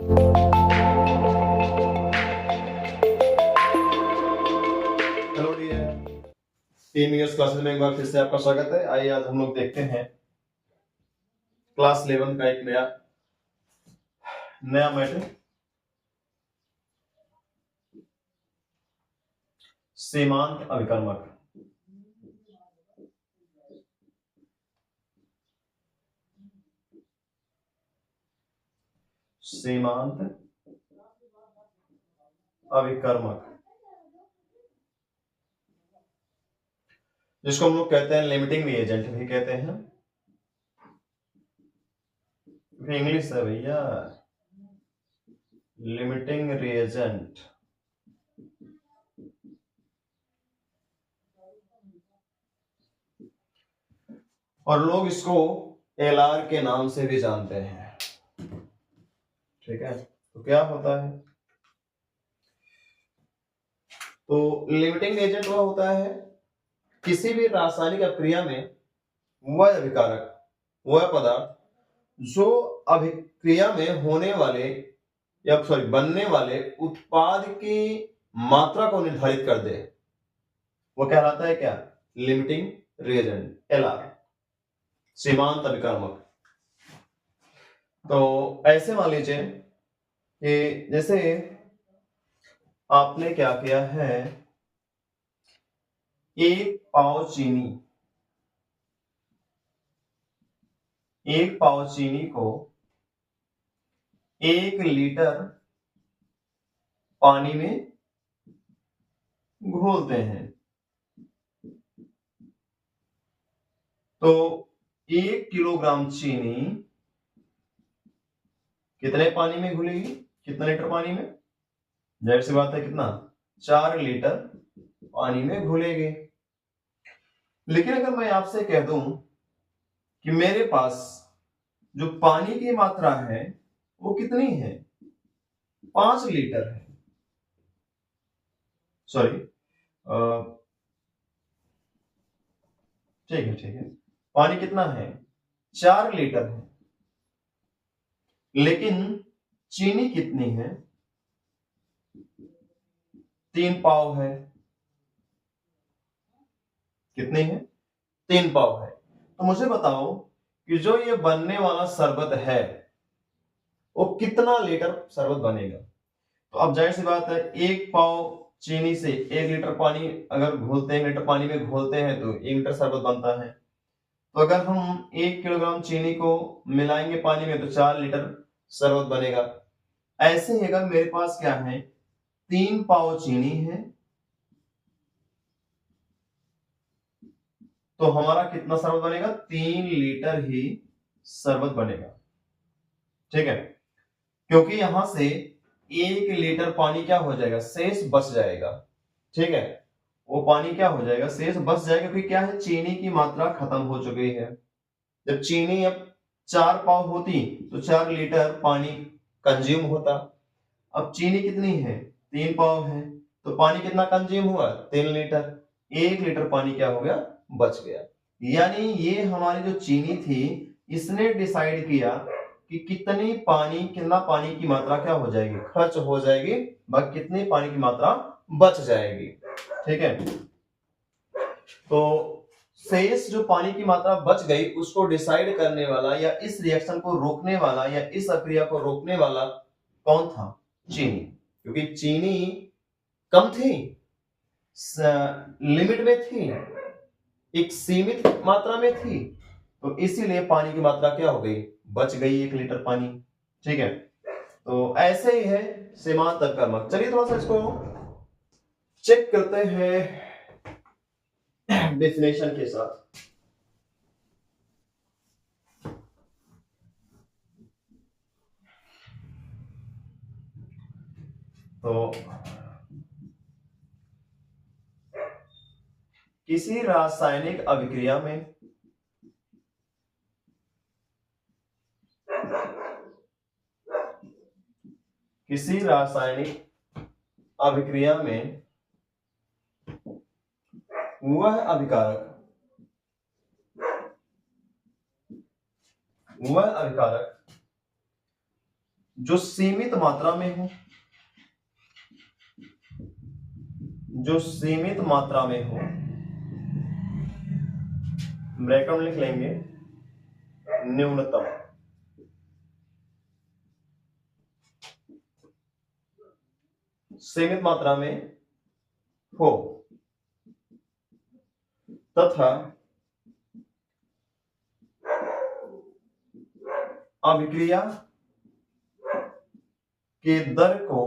Hello dear, 3 years classes में एक बार फिर से आपका स्वागत है। आइए आज हम लोग देखते हैं क्लास 11 का एक नया मैटर, सीमांत अभिकर्मक। सीमांत अभिकर्मक जिसको हम लोग कहते हैं लिमिटिंग रिएजेंट भी कहते हैं। इंग्लिश है भैया, लिमिटिंग रिएजेंट। और लोग इसको एलआर के नाम से भी जानते हैं। ठीक है, तो क्या होता है? तो लिमिटिंग एजेंट वह होता है किसी भी रासायनिक अभिक्रिया में वह अभिकारक, वह पदार्थ जो अभिक्रिया में होने वाले या बनने वाले उत्पाद की मात्रा को निर्धारित कर दे, वो कहलाता है क्या? लिमिटिंग रिएजेंट, एलआर, सीमांत अभिकर्मक। तो ऐसे मान लीजिए कि जैसे आपने क्या किया है, एक पाव चीनी को 1 लीटर पानी में घोलते हैं। तो 1 किलोग्राम चीनी कितने पानी में घुलेगी? कितने लीटर पानी में? जाहिर सी बात है, कितना? 4 लीटर पानी में घुलेगी। लेकिन अगर मैं आपसे कह दूं कि मेरे पास जो पानी की मात्रा है वो कितनी है? 5 लीटर है। सॉरी, ठीक है, पानी कितना है? 4 लीटर है। लेकिन चीनी कितनी है? 3 पाव है। कितनी है? 3 पाव है। तो मुझे बताओ कि जो ये बनने वाला शरबत है वो कितना लीटर शरबत बनेगा? तो अब जाहिर सी बात है, 1 पाव चीनी से 1 लीटर पानी अगर घोलते हैं, 1 लीटर पानी में घोलते हैं तो 1 लीटर शरबत बनता है। तो अगर हम 1 किलोग्राम चीनी को मिलाएंगे पानी में तो 4 लीटर शरबत बनेगा। ऐसे ही अगर मेरे पास क्या है, 3 पाव चीनी है, तो हमारा कितना शरबत बनेगा? 3 लीटर ही शरबत बनेगा। ठीक है, क्योंकि यहां से 1 लीटर पानी क्या हो जाएगा? शेष बच जाएगा। ठीक है, वो पानी क्या हो जाएगा? शेष बच जाएगा, क्योंकि क्या है, चीनी की मात्रा खत्म हो चुकी है। जब चीनी अब 4 पाव होती तो 4 लीटर पानी कंज्यूम होता। अब चीनी कितनी है? 3 पाव है, तो पानी कितना कंज्यूम हुआ? 3 लीटर। 1 लीटर पानी क्या हो गया? बच गया। यानी ये हमारी जो चीनी थी, इसने डिसाइड किया कि कितना पानी की मात्रा क्या हो जाएगी? खर्च हो जाएगी, बाकी कितनी पानी की मात्रा बच जाएगी। ठीक है, तो शेष जो पानी की मात्रा बच गई उसको डिसाइड करने वाला या इस रिएक्शन को रोकने वाला या इस प्रक्रिया को रोकने वाला कौन था? चीनी। क्योंकि चीनी कम थी, लिमिट में थी, एक सीमित मात्रा में थी, तो इसीलिए पानी की मात्रा क्या हो गई? बच गई 1 लीटर पानी। ठीक है, तो ऐसे ही है सीमांत अभिकर्मक। चलिए थोड़ा सा इसको चेक करते हैं डेफिनेशन के साथ। तो किसी रासायनिक अभिक्रिया में वह अभिकारक जो सीमित मात्रा में हो, जो सीमित मात्रा में हो, ब्रैकेट में लिख लेंगे न्यूनतम, सीमित मात्रा में हो तथा अभिक्रिया के दर को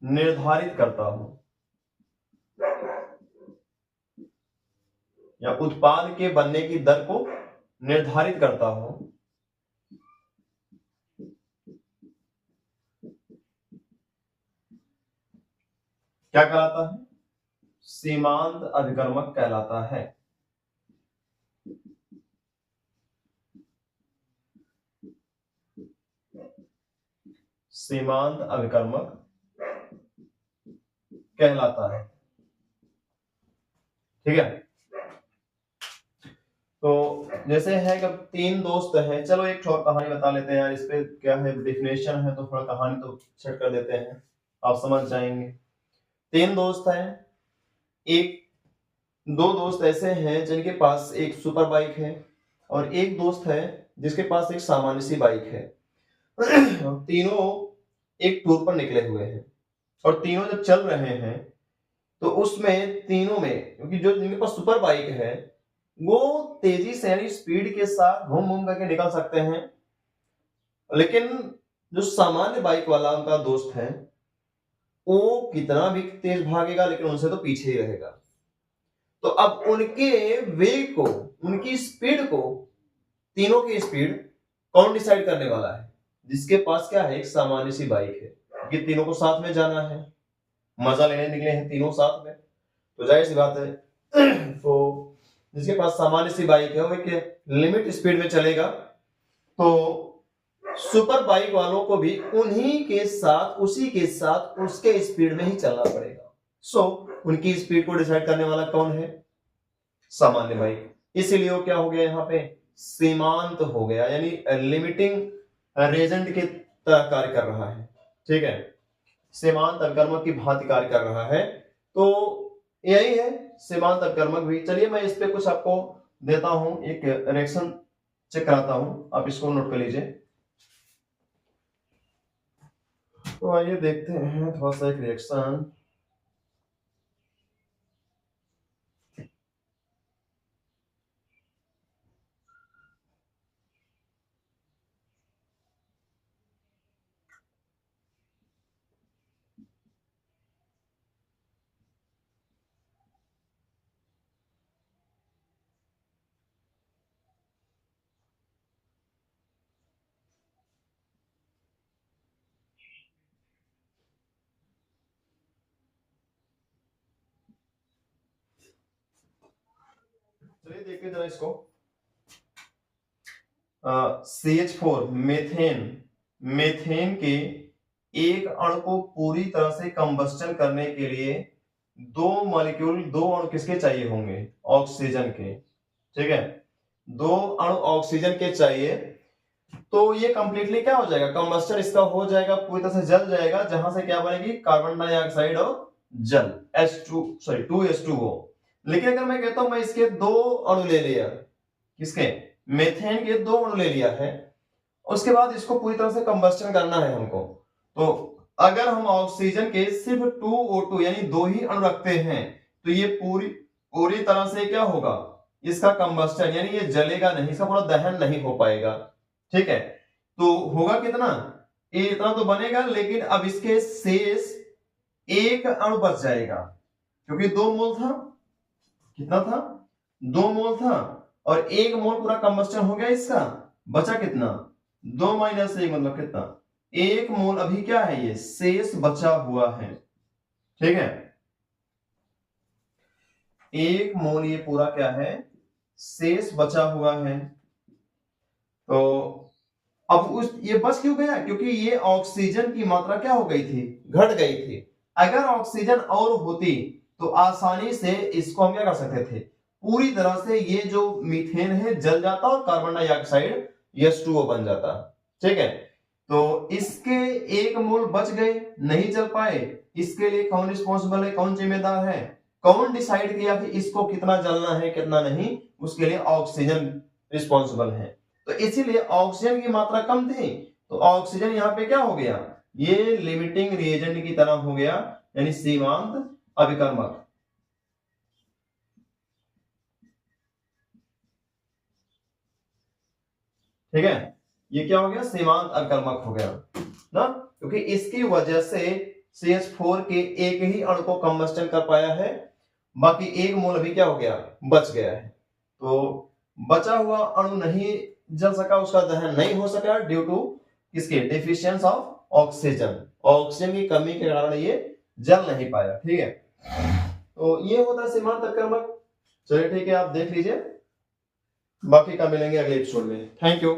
निर्धारित करता हूं, या उत्पाद के बनने की दर को निर्धारित करता हूं, क्या कहलाता है? सीमांत अभिकर्मक कहलाता है। सीमांत अभिकर्मक कहलाता है। ठीक है, तो जैसे है कि तीन दोस्त हैं, चलो एक और कहानी बता लेते हैं यार, इस पे क्या है डेफिनेशन है तो थोड़ा कहानी तो सेट कर देते हैं, आप समझ जाएंगे। तीन दोस्त हैं, दो दोस्त ऐसे हैं जिनके पास एक सुपर बाइक है और एक दोस्त है जिसके पास एक सामान्य सी बाइक है। तीनों एक टूर पर निकले हुए हैं और तीनों जब चल रहे हैं तो उसमें तीनों में, क्योंकि जो जिनके पास सुपर बाइक है वो तेजी से यानी स्पीड के साथ घूम घूम करके निकल सकते हैं, लेकिन जो सामान्य बाइक वाला उनका दोस्त है वो कितना भी तेज भागेगा लेकिन उनसे तो पीछे ही रहेगा। तो अब उनके वेग को, उनकी स्पीड को, तीनों की स्पीड कौन डिसाइड करने वाला है? जिसके पास क्या है, एक सामान्य सी बाइक है, कि तीनों को साथ में जाना है, मजा लेने निकले हैं तीनों साथ में, तो जाहिर सी बात है तो जिसके पास सामान्य सी बाइक है वो एक लिमिट स्पीड में चलेगा, तो सुपर बाइक वालों को भी उन्हीं के साथ, उसी के साथ उसके स्पीड में ही चलना पड़ेगा। सो उनकी स्पीड को डिसाइड करने वाला कौन है? सामान्य बाइक। इसीलिए वो क्या हो गया यहाँ पे, सीमांत हो गया, यानी लिमिटिंग रेजेंट के तरह कार्य कर रहा है। ठीक है, सीमांत अभिकर्मक की भांति कार्य कर रहा है, तो यही है सीमांत अभिकर्मक भी। चलिए मैं इस पे कुछ आपको देता हूं, एक रिएक्शन चेक कराता हूं, आप इसको नोट कर लीजिए। तो आइए देखते हैं थोड़ा सा एक रिएक्शन। चलिए देखते जरा इसको। CH4 मेथेन, मेथेन के एक अणु को पूरी तरह से कंबस्टन करने के लिए दो मॉलिक्यूल, दो अणु किसके चाहिए होंगे? ऑक्सीजन के। ठीक है, दो अणु ऑक्सीजन के चाहिए, तो ये कंप्लीटली क्या हो जाएगा, कंबस्टन इसका हो जाएगा, पूरी तरह से जल जाएगा, जहां से क्या बनेगी, कार्बन डाइऑक्साइड और जल, H2O। लेकिन अगर मैं कहता हूं मैं इसके दो अणु ले लिया, किसके, मेथेन के दो अणु ले लिया है, उसके बाद इसको पूरी तरह से कंबस्टन करना है हमको, तो अगर हम ऑक्सीजन के सिर्फ 2O2 यानी दो ही अणु रखते हैं तो ये पूरी तरह से क्या होगा, इसका कंबस्टन यानी ये जलेगा नहीं, इसका पूरा दहन नहीं हो पाएगा। ठीक है, तो होगा कितना, ये इतना तो बनेगा, लेकिन अब इसके शेष एक अणु बच जाएगा, क्योंकि 2 मोल था, कितना था, 2 मोल था, और 1 मोल पूरा कंबस्टन हो गया इसका, बचा कितना, 2 - 1 मतलब कितना, 1 मोल अभी क्या है, ये शेष बचा हुआ है। ठीक है, 1 मोल ये पूरा क्या है, शेष बचा हुआ है। तो अब ये बच क्यों गया, क्योंकि ये ऑक्सीजन की मात्रा क्या हो गई थी, घट गई थी। अगर ऑक्सीजन और होती तो आसानी से इसको हम क्या कर सकते थे, पूरी तरह से ये जो मीथेन है जल जाता और कार्बन डाइऑक्साइड H2O बन जाता। ठीक है, तो इसके एक मोल बच गए, नहीं चल पाए, इसके लिए कौन रिस्पॉन्सिबल है, कौन जिम्मेदार है, कौन डिसाइड किया कि इसको कितना जलना है कितना नहीं, उसके लिए ऑक्सीजन रिस्पॉन्सिबल है। तो इसीलिए ऑक्सीजन की मात्रा कम थी, तो ऑक्सीजन यहाँ पे क्या हो गया, ये लिमिटिंग रिएजेंट की तरह हो गया, यानी सीमांत अभिकर्मक। ठीक है, ये क्या हो गया, सीमांत अभिकर्मक हो गया ना, क्योंकि इसकी वजह से CH4 के एक ही अणु को कंबस्टन कर पाया है, बाकी एक मोल भी क्या हो गया, बच गया है। तो बचा हुआ अणु नहीं जल सका, उसका दहन नहीं हो सका ड्यू टू किसके, डेफिशिएंस ऑफ ऑक्सीजन, ऑक्सीजन की कमी के कारण ये जल नहीं पाया। ठीक है, तो ये होता है सीमांत अभिकर्मक। चलिए ठीक है, आप देख लीजिए, बाकी का मिलेंगे अगले एपिसोड में। Thank you.